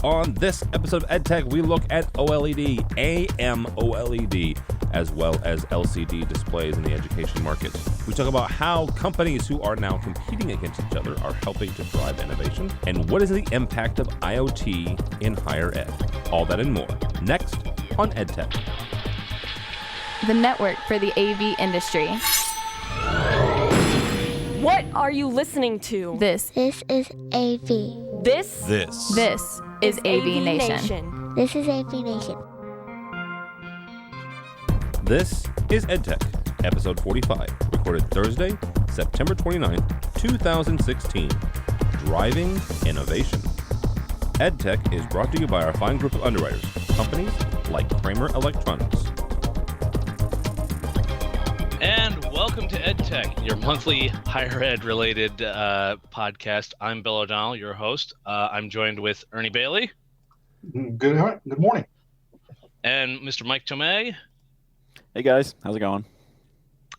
On this episode of EdTech, we look at OLED, AMOLED, as well as LCD displays in the education market. We talk about how companies who are now competing against each other are helping to drive innovation, and what is the impact of IoT in higher ed. All that and more, next on EdTech. The network for the AV industry. What are you listening to? This is AV. This is AVNation. This is AVNation. This is EdTech, episode 45, recorded Thursday, September 29, 2016. Driving Innovation. EdTech is brought to you by our fine group of underwriters, companies like Kramer Electronics. And welcome to EdTech, your monthly higher ed related podcast. I'm Bill O'Donnell, your host. I'm joined with Ernie Bailey. Good morning. And Mr. Mike Tomei. Hey guys, how's it going?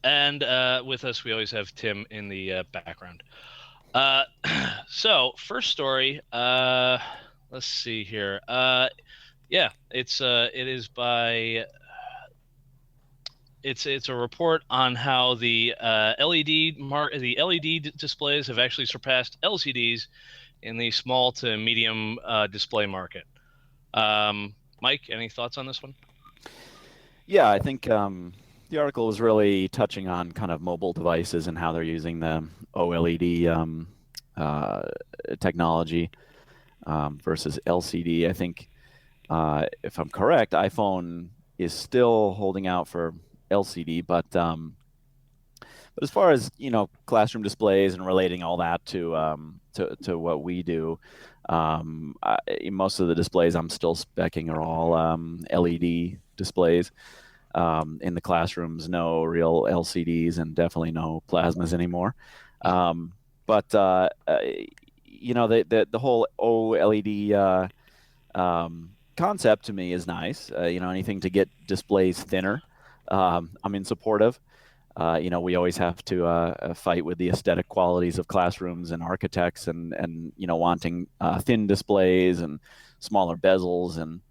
And with us, we always have Tim in the background. So, first story. Let's see here. It is by. It's a report on how the LED displays have actually surpassed LCDs in the small to medium display market. Mike, any thoughts on this one? Yeah, I think the article was really touching on kind of mobile devices and how they're using the OLED technology versus LCD. I think, if I'm correct, iPhone is still holding out for LCD, but as far as classroom displays and relating all that to what we do, most of the displays I'm still speccing are all LED displays in the classrooms. No real LCDs and definitely no plasmas anymore. But the whole OLED concept to me is nice. Anything to get displays thinner. I'm in support of. We always have to fight with the aesthetic qualities of classrooms and architects and wanting thin displays and smaller bezels and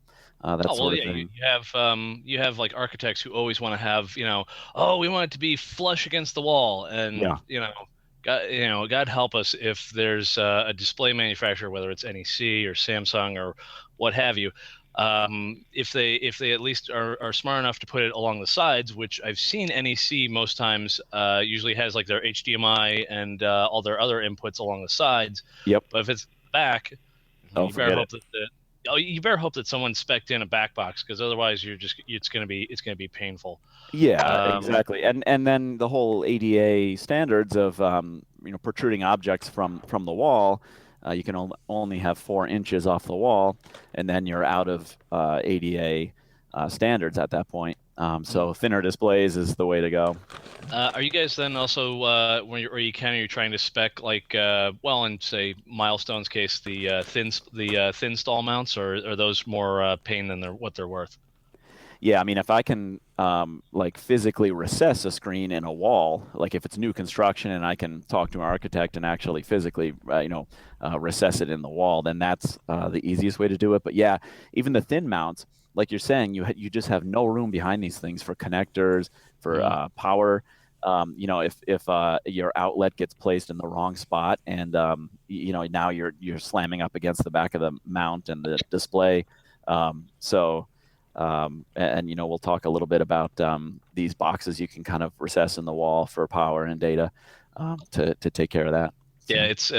that sort of thing. You have like architects who always want to have, we want it to be flush against the wall, and God help us if there's a display manufacturer, whether it's NEC or Samsung or what have you. If they at least are smart enough to put it along the sides, which I've seen NEC most times usually has like their HDMI and all their other inputs along the sides. Yep. But if it's back, you better hope that someone spec'd in a back box, because otherwise it's gonna be painful. Yeah, exactly. And then the whole ADA standards of protruding objects from the wall. You can only have 4 inches off the wall, and then you're out of ADA standards at that point. So thinner displays is the way to go. Are you guys then also, when you're trying to spec like, in say Milestone's case, the thin stall mounts, or are those more pain than what they're worth? Yeah, I mean, if I can physically recess a screen in a wall, like if it's new construction and I can talk to an architect and actually physically, recess it in the wall, then that's the easiest way to do it. But yeah, even the thin mounts, like you're saying, you just have no room behind these things for connectors, for power. If your outlet gets placed in the wrong spot, and now you're slamming up against the back of the mount and the display. We'll talk a little bit about these boxes you can kind of recess in the wall for power and data to take care of that. Yeah, it's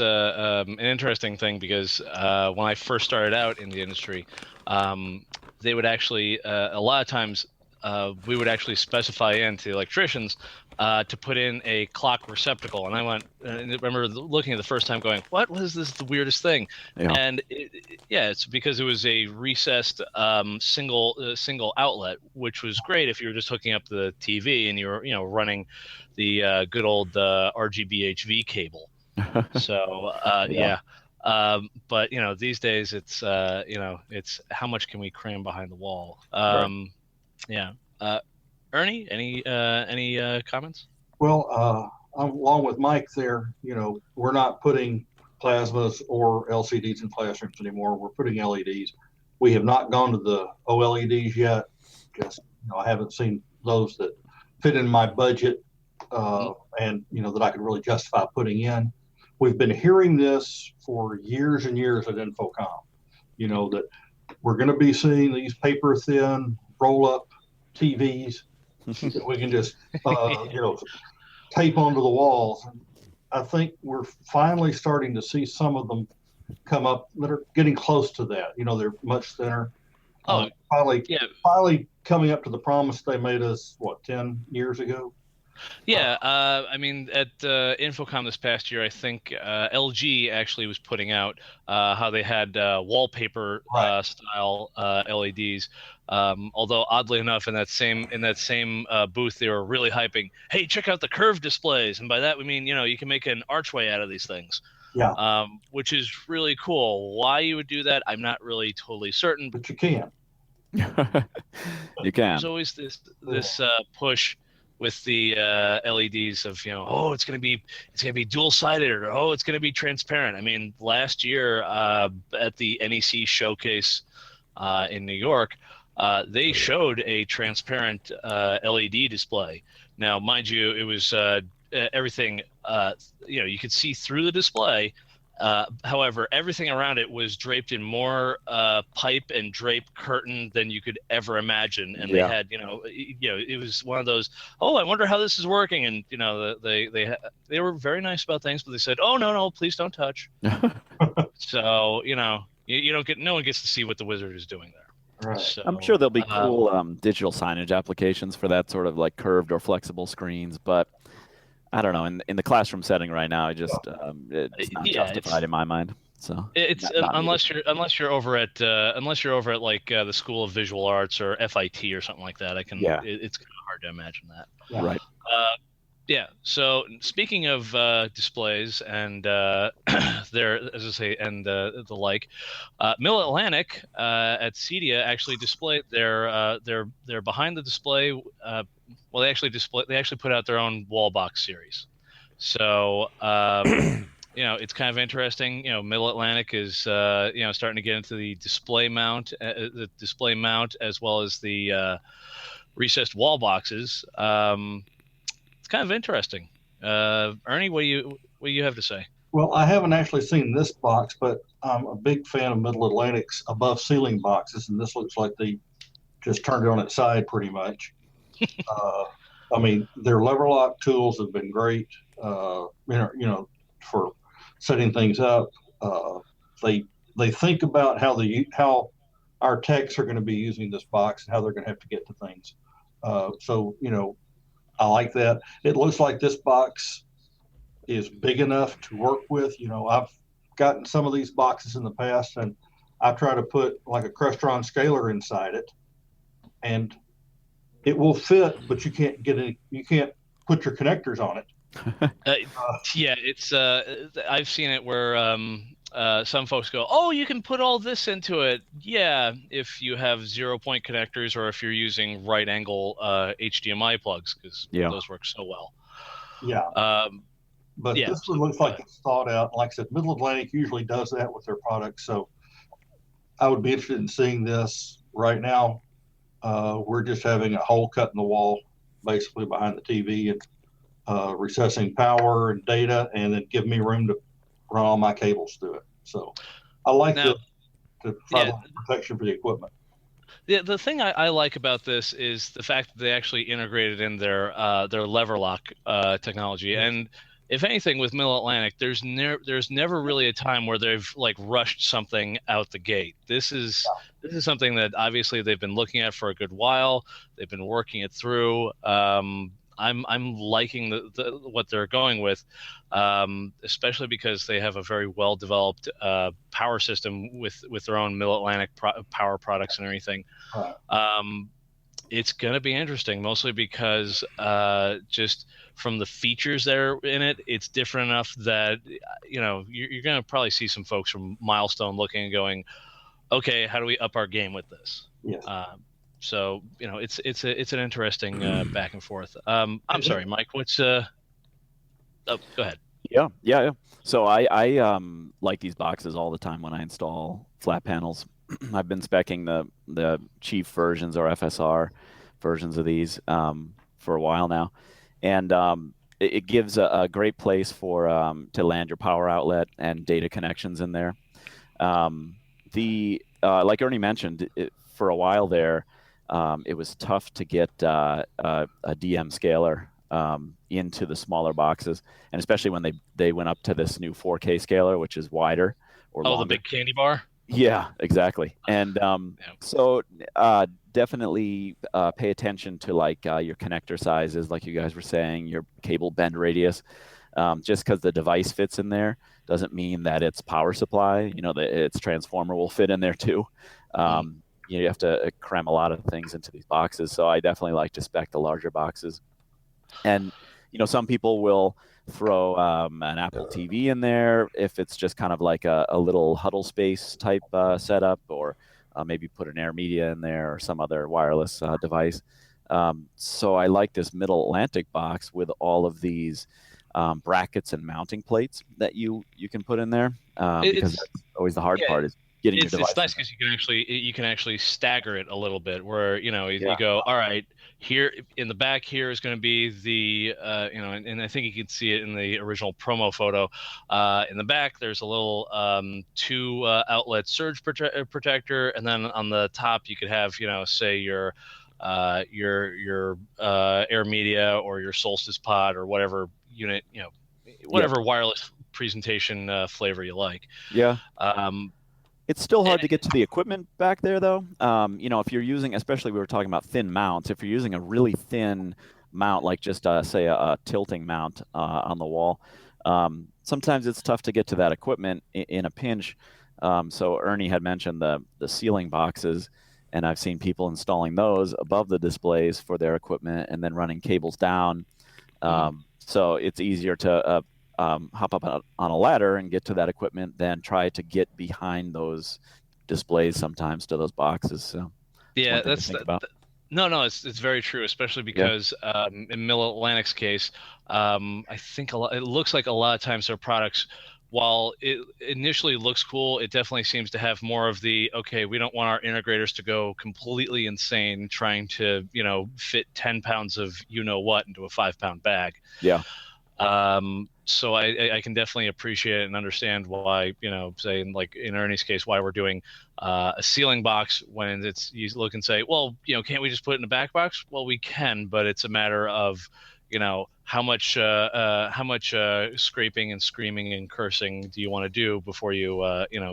an interesting thing, because when I first started out in the industry, they would actually a lot of times we would actually specify into electricians to put in a clock receptacle, and I remember looking at the first time going, what was this, the weirdest thing? Yeah. And it's because it was a recessed single outlet, which was great if you were just hooking up the TV and you were running the good old RGB HV cable. So but these days it's it's how much can we cram behind the wall. Right. Ernie, any comments? Well, I'm along with Mike there. We're not putting plasmas or LCDs in classrooms anymore. We're putting LEDs. We have not gone to the OLEDs yet. Just, I haven't seen those that fit in my budget and, that I could really justify putting in. We've been hearing this for years and years at Infocom, that we're going to be seeing these paper thin roll up TVs that we can just, tape onto the walls. I think we're finally starting to see some of them come up that are getting close to that. They're much thinner. Finally coming up to the promise they made us, 10 years ago? Yeah, at Infocom this past year, I think LG actually was putting out how they had wallpaper style LEDs. Although oddly enough, in that same booth, they were really hyping, "Hey, check out the curved displays," and by that we mean you can make an archway out of these things. Yeah. Which is really cool. Why you would do that, I'm not really totally certain. But you can. You can. There's always this push with the LEDs of it's gonna be dual sided, or it's gonna be transparent. I mean, last year at the NEC showcase in New York, they showed a transparent LED display. Now, mind you, it was everything. You could see through the display. However, everything around it was draped in more pipe and drape curtain than you could ever imagine. And they had, it was one of those, I wonder how this is working. And, they were very nice about things, but they said, no, please don't touch. So, you don't get, no one gets to see what the wizard is doing there. Right. So, I'm sure there'll be cool digital signage applications for that sort of like curved or flexible screens, but I don't know. In the classroom setting right now, it's not justified in my mind. So it's unless you're over at like the School of Visual Arts or FIT or something like that. It's kind of hard to imagine that. Yeah. Right. So speaking of displays and there, as I say, and the like, Mill Atlantic at CEDIA actually displayed their behind the display. They actually put out their own wall box series. So it's kind of interesting. Middle Atlantic is starting to get into the display mount as well as the recessed wall boxes. It's kind of interesting. Ernie, what do you have to say? Well, I haven't actually seen this box, but I'm a big fan of Middle Atlantic's above ceiling boxes, and this looks like they just turned it on its side pretty much. Their lever lock tools have been great. For setting things up. They think about how our techs are going to be using this box and how they're going to have to get to things. I like that. It looks like this box is big enough to work with. I've gotten some of these boxes in the past, and I try to put like a Crestron scaler inside it, and it will fit, but you can't put your connectors on it. It's I've seen it where some folks go, you can put all this into it. Yeah, if you have 0-point connectors or if you're using right angle HDMI plugs, because those work so well. But this one looks like it's thought out. Like I said, Middle Atlantic usually does that with their products, so I would be interested in seeing this. Right now, we're just having a hole cut in the wall basically behind the TV and recessing power and data, and then give me room to run all my cables through it. So I like the protection for the equipment. The thing I like about this is the fact that they actually integrated in their lever lock technology. And if anything, with Middle Atlantic, there's never really a time where they've like rushed something out the gate. This is something that obviously they've been looking at for a good while. They've been working it through. I'm liking what they're going with, especially because they have a very well developed power system with their own Middle Atlantic power products and everything. It's going to be interesting, mostly because just from the features that are in it, it's different enough that you're going to probably see some folks from Milestone looking and going, okay, how do we up our game with this? Yes. So it's an interesting back and forth. I'm sorry, Mike. What's go ahead. Yeah. So I like these boxes all the time when I install flat panels. I've been speccing the chief versions or FSR versions of these for a while now, and it gives a great place for to land your power outlet and data connections in there. The like Ernie mentioned, for a while there, it was tough to get a DM scaler into the smaller boxes, and especially when they went up to this new 4K scaler, which is wider or longer. The big candy bar. Yeah, exactly. And so definitely pay attention to like your connector sizes, like you guys were saying, your cable bend radius. Just because the device fits in there doesn't mean that its power supply, that its transformer will fit in there too. You have to cram a lot of things into these boxes. So I definitely like to spec the larger boxes. And some people will throw an Apple TV in there if it's just kind of like a little huddle space type setup, or maybe put an Air Media in there or some other wireless device. So I like this Middle Atlantic box with all of these brackets and mounting plates that you can put in there, because that's always the hard part, is getting your device. It's nice because you can actually stagger it a little bit, where you go, all right, here in the back here is going to be the and I think you can see it in the original promo photo. In the back there's a little 2 outlet surge protector, and then on the top you could have say your Air Media or your Solstice Pod or whatever unit, whatever wireless presentation flavor you like. It's still hard to get to the equipment back there, though. If you're using, especially we were talking about thin mounts, if you're using a really thin mount, like just say a tilting mount on the wall, sometimes it's tough to get to that equipment in a pinch. So Ernie had mentioned the ceiling boxes, and I've seen people installing those above the displays for their equipment and then running cables down. So it's easier to hop up on a ladder and get to that equipment than try to get behind those displays sometimes to those boxes. So yeah, it's very true, especially because in Middle Atlantic's case, I think it looks like a lot of times their products, while it initially looks cool, it definitely seems to have more of the, okay, we don't want our integrators to go completely insane trying to fit 10 pounds of what into a 5-pound bag. So I can definitely appreciate and understand why, saying like in Ernie's case, why we're doing a ceiling box when you look and say, well, can't we just put it in a back box? Well, we can, but it's a matter of, how much scraping and screaming and cursing do you want to do before you,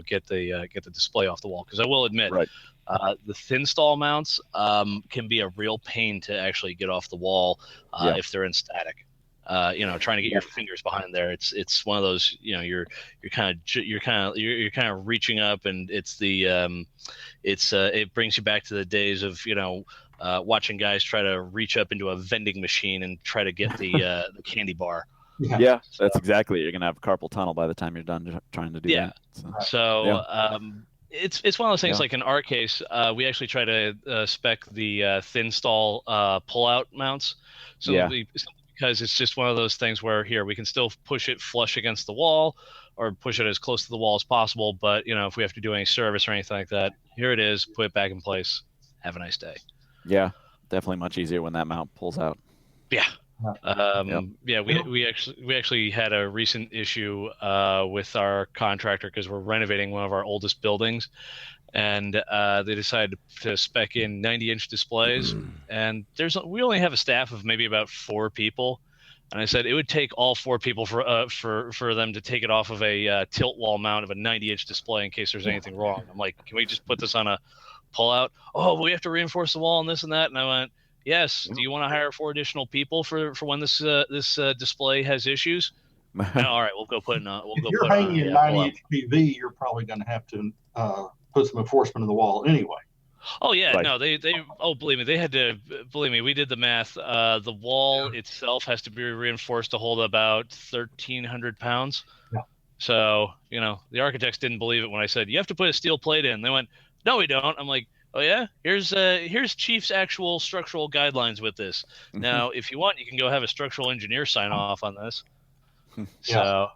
get the display off the wall? Because I will admit, the thin stall mounts can be a real pain to actually get off the wall if they're in static. Trying to get your fingers behind there, it's one of those, you're kind of reaching up, and it's it brings you back to the days of watching guys try to reach up into a vending machine and try to get the candy bar. That's exactly, you're gonna have carpal tunnel by the time you're done trying to do that. It's one of those things. Like in our case, we actually try to spec the thin stall pull-out mounts. Because it's just one of those things where we can still push it flush against the wall or push it as close to the wall as possible. But, if we have to do any service or anything like that, here it is, put it back in place. Have a nice day. Yeah, definitely much easier when that mount pulls out. Yeah. We actually had a recent issue with our contractor because we're renovating one of our oldest buildings. And they decided to spec in 90-inch displays, and we only have a staff of maybe about 4 people. And I said it would take all 4 people for them to take it off of a tilt wall mount of a 90-inch display in case there's anything wrong. I'm like, can we just put this on a pull-out? Oh, we have to reinforce the wall and this and that. And I went, yes. Do you want to hire 4 additional people for when this display has issues? No, all right, we'll go put it on. If you're hanging a 90-inch PV, you're probably going to have to put some enforcement in the wall anyway. Oh yeah, no, they believe me, they had to, believe me, we did the math. The wall itself has to be reinforced to hold about 1,300 pounds. So the architects didn't believe it when I said you have to put a steel plate in. They went, no, we don't. I'm like, oh yeah, here's Chief's actual structural guidelines with this. Now, if you want, you can go have a structural engineer sign off on this. So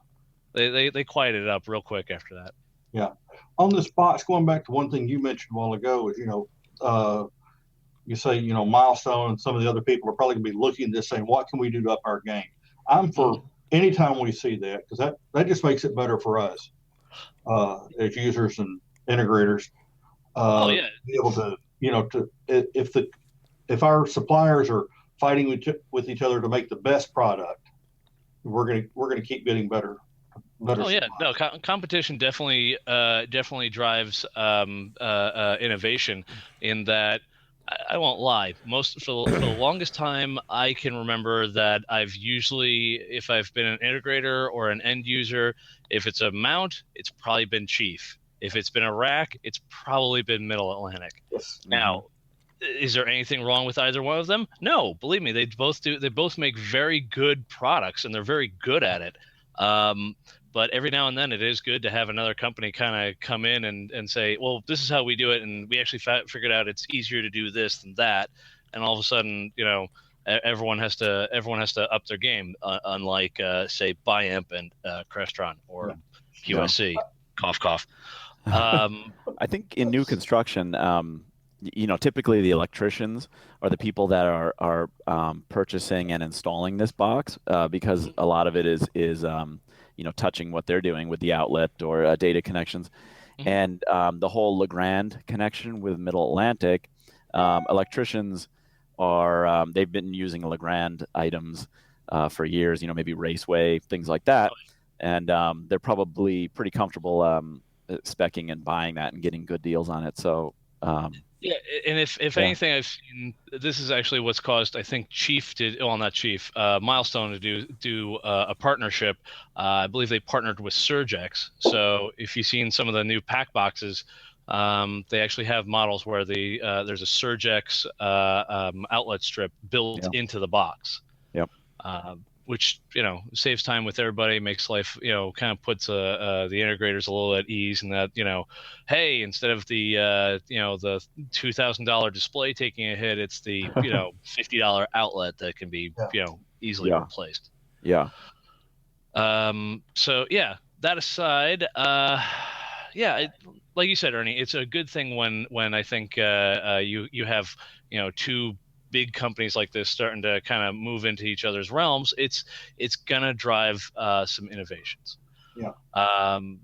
they quieted it up real quick after that. Yeah. On this box, going back to one thing you mentioned a while ago is, you say, Milestone and some of the other people are probably going to be looking at this saying, what can we do to up our game? I'm for anytime we see that, because that just makes it better for us as users and integrators. Be able to, if our suppliers are fighting with each other to make the best product, we're gonna keep getting better. Competition definitely drives innovation. In that, I won't lie. For the longest time, I can remember that I've usually, if I've been an integrator or an end user, if it's a mount, it's probably been Chief. If it's been a rack, it's probably been Middle Atlantic. Yes. Now, is there anything wrong with either one of them? No, believe me, they both make very good products, and they're very good at it. But every now and then it is good to have another company kind of come in and say, well, this is how we do it, and we actually figured out it's easier to do this than that. And all of a sudden, everyone has to up their game, unlike say Biamp and Crestron or QSC. Cough, cough. I think in new construction, typically the electricians are the people that are purchasing and installing this box because a lot of it is touching what they're doing with the outlet or data connections. And the whole Legrand connection with Middle Atlantic, electricians are, they've been using Legrand items for years, maybe Raceway, things like that. And they're probably pretty comfortable speccing and buying that and getting good deals on it. So, and if anything, I've seen, this is actually what's caused, I think Milestone to do a partnership. I believe they partnered with Surgex. So if you've seen some of the new pack boxes, they actually have models where there's a Surgex outlet strip built into the box. Yep. Which saves time with everybody, makes life kind of puts the integrators a little at ease, and that hey, instead of the the $2,000 display taking a hit, it's the $50 outlet that can be easily replaced. Yeah. So that aside, like you said, Ernie, it's a good thing when I think you have two big companies like this starting to kind of move into each other's realms. It's gonna drive some innovations.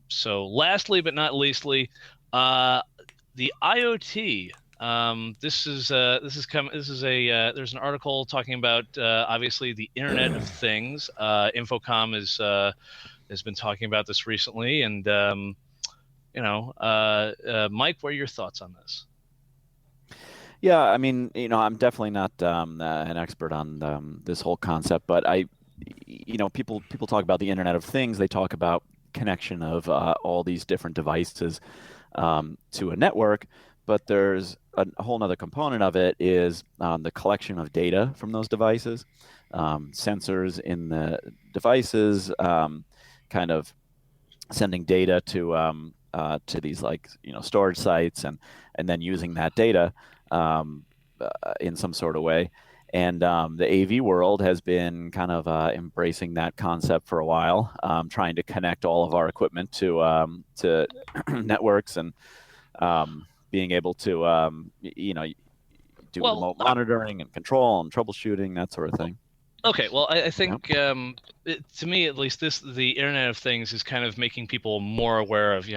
So lastly but not leastly, the IoT. There's an article talking about obviously the Internet of Things. Infocom has been talking about this recently, and Mike, what are your thoughts on this? Yeah, I mean, I'm definitely not an expert on this whole concept, but people talk about the Internet of Things. They talk about connection of all these different devices to a network, but there's a whole other component of it is the collection of data from those devices, sensors in the devices, kind of sending data to these storage sites, and then using that data in some sort of way. And the AV world has been kind of embracing that concept for a while, trying to connect all of our equipment to networks, and being able to do remote monitoring and control and troubleshooting, that sort of thing. Okay, well, I think to me at least, the Internet of Things is kind of making people more aware of you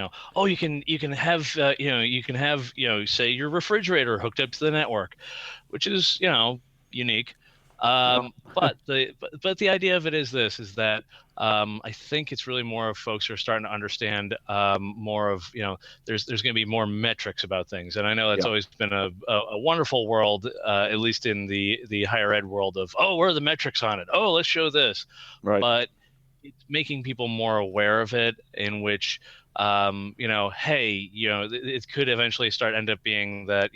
can have say your refrigerator hooked up to the network, which is unique. But the idea of it is that I think it's really more of folks who are starting to understand more of there's going to be more metrics about things, and I know that's always been a wonderful world, at least in the higher ed world of where are the metrics on it? Oh, let's show this. Right. But it's making people more aware of it, in which hey, it could eventually end up being that,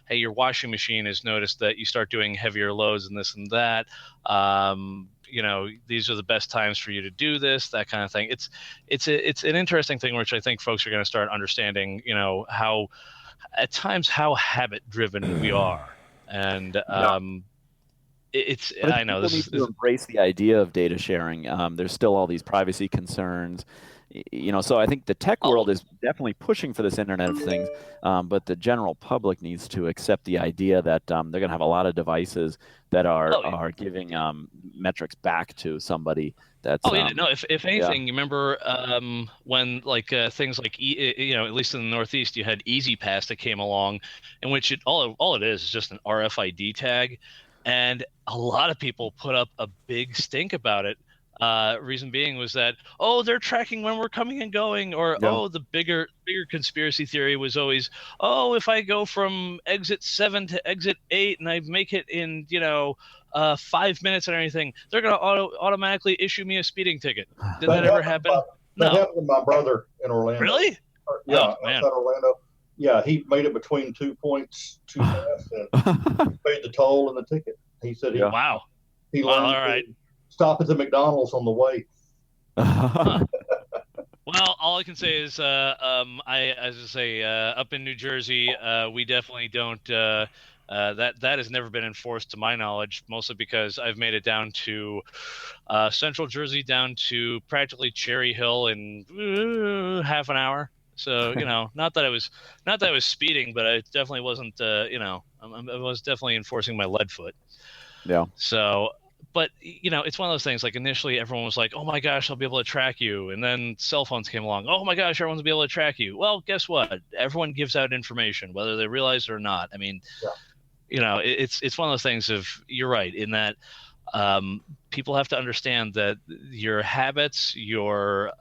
hey, your washing machine has noticed that you start doing heavier loads and this and that. These are the best times for you to do this, that kind of thing. It's an interesting thing, which I think folks are going to start understanding, how at times how habit driven we are. And But I I think know people this need is to embrace the idea of data sharing. There's still all these privacy concerns, so I think the tech world is definitely pushing for this Internet of Things, but the general public needs to accept the idea that they're going to have a lot of devices that are giving metrics back to somebody. That's Oh yeah, no. If anything, yeah. you remember when things like at least in the Northeast, you had Easy Pass that came along, in which all it is just an RFID tag, and a lot of people put up a big stink about it. Reason being was that, oh, they're tracking when we're coming and going, or Yeah. oh, the bigger conspiracy theory was always, oh, if I go from exit 7 to exit 8 and I make it in 5 minutes or anything, they're gonna automatically issue me a speeding ticket. Did that ever happen? That No. happened to my brother in Orlando. Really? Yeah, Oh, man. outside Orlando. Yeah, he made it between 2 points too fast and paid the toll and the ticket. He said Wow. he Well, learned all right. to stop at the McDonald's on the way. Huh. Well, all I can say is, up in New Jersey, we definitely don't. That has never been enforced to my knowledge, mostly because I've made it down to Central Jersey, down to practically Cherry Hill in half an hour. So not that I was speeding, but I definitely wasn't. I was definitely enforcing my lead foot. Yeah. So. But it's one of those things. Like initially, everyone was like, "Oh my gosh, I'll be able to track you," and then cell phones came along. Oh my gosh, everyone's gonna be able to track you. Well, guess what? Everyone gives out information, whether they realize it or not. I mean, it's one of those things. You're right in that people have to understand that your habits, your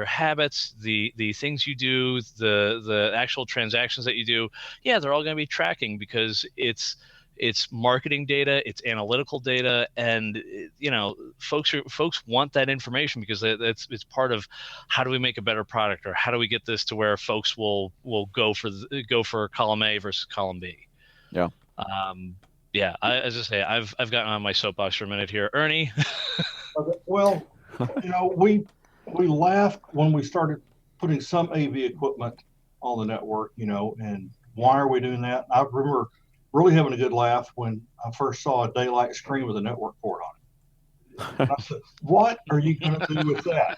habits, the things you do, the actual transactions that you do, they're all going to be tracking because it's marketing data, it's analytical data, and folks want that information because it's part of how do we make a better product, or how do we get this to where folks will go for column A versus column B. Yeah. As I say, I've gotten on my soapbox for a minute here, Ernie. Okay. Well, we laughed when we started putting some AV equipment on the network, and why are we doing that? I remember really having a good laugh when I first saw a daylight screen with a network port on it. And I said, what are you going to do with that?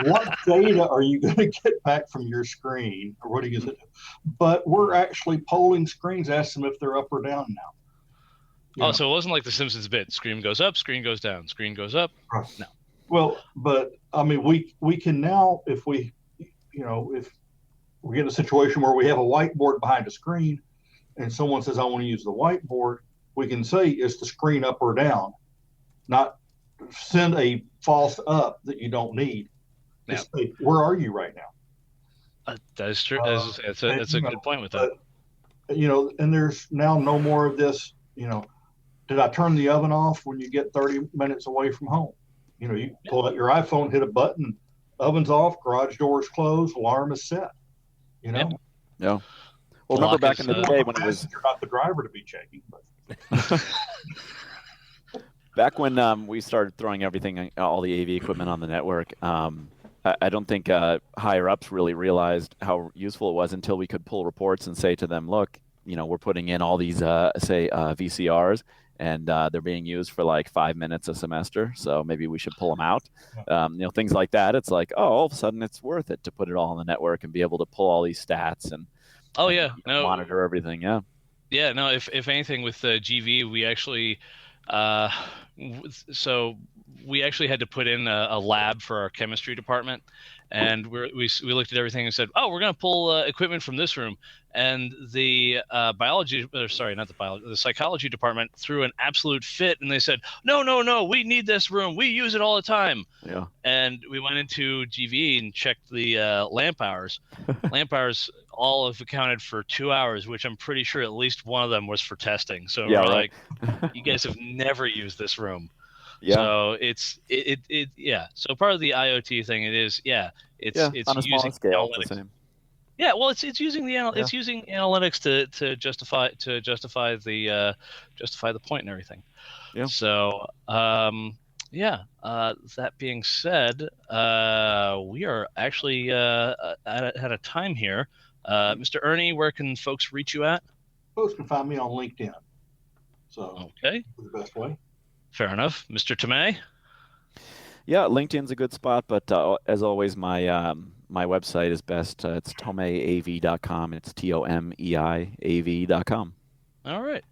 What data are you going to get back from your screen, or what are you going to do? But we're actually polling screens, ask them if they're up or down now. So it wasn't like the Simpsons bit: screen goes up, screen goes down, screen goes up. No. Well, but I mean, we can now, if we get in a situation where we have a whiteboard behind a screen, and someone says, I want to use the whiteboard, we can say, is the screen up or down? Not send a false up that you don't need. Just say, where are you right now? That is true. It's a good point with that. And there's now no more of this, did I turn the oven off when you get 30 minutes away from home? You pull out your iPhone, hit a button, oven's off, garage door's closed, alarm is set. Yeah. Well, remember back in the day when it was... You're not the driver to be checking. But... Back when we started throwing everything, all the AV equipment on the network, I don't think higher-ups really realized how useful it was until we could pull reports and say to them, look, we're putting in all these, VCRs, and they're being used for like 5 minutes a semester, so maybe we should pull them out. Things like that. It's like, all of a sudden it's worth it to put it all on the network and be able to pull all these stats and monitor everything. No, if anything, with GV, we actually so we actually had to put in a lab for our chemistry department, and we looked at everything and said, oh, we're going to pull equipment from this room, and the the psychology department threw an absolute fit, and they said, no, we need this room, we use it all the time. And we went into GV and checked the lamp hours. Lamp hours all have accounted for 2 hours, which I'm pretty sure at least one of them was for testing. So we're like, you guys have never used this room. So it's So part of the IoT thing, it's on a using small scale, analytics. the same. Yeah, well, it's using it's using analytics to justify the point and everything. So that being said, we are actually at a time here. Mr. Ernie, where can folks reach you at? Folks can find me on LinkedIn. So Okay. the best way. Fair enough. Mr. Tomei? Yeah, LinkedIn's a good spot, but as always, my website is best. It's tomeav.com. It's TOMEIAV.com. All right.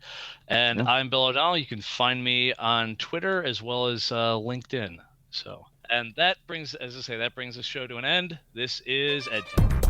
And Yeah. I'm Bill O'Donnell. You can find me on Twitter as well as LinkedIn. So, and that brings, as I say, that brings the show to an end. This is EdTech.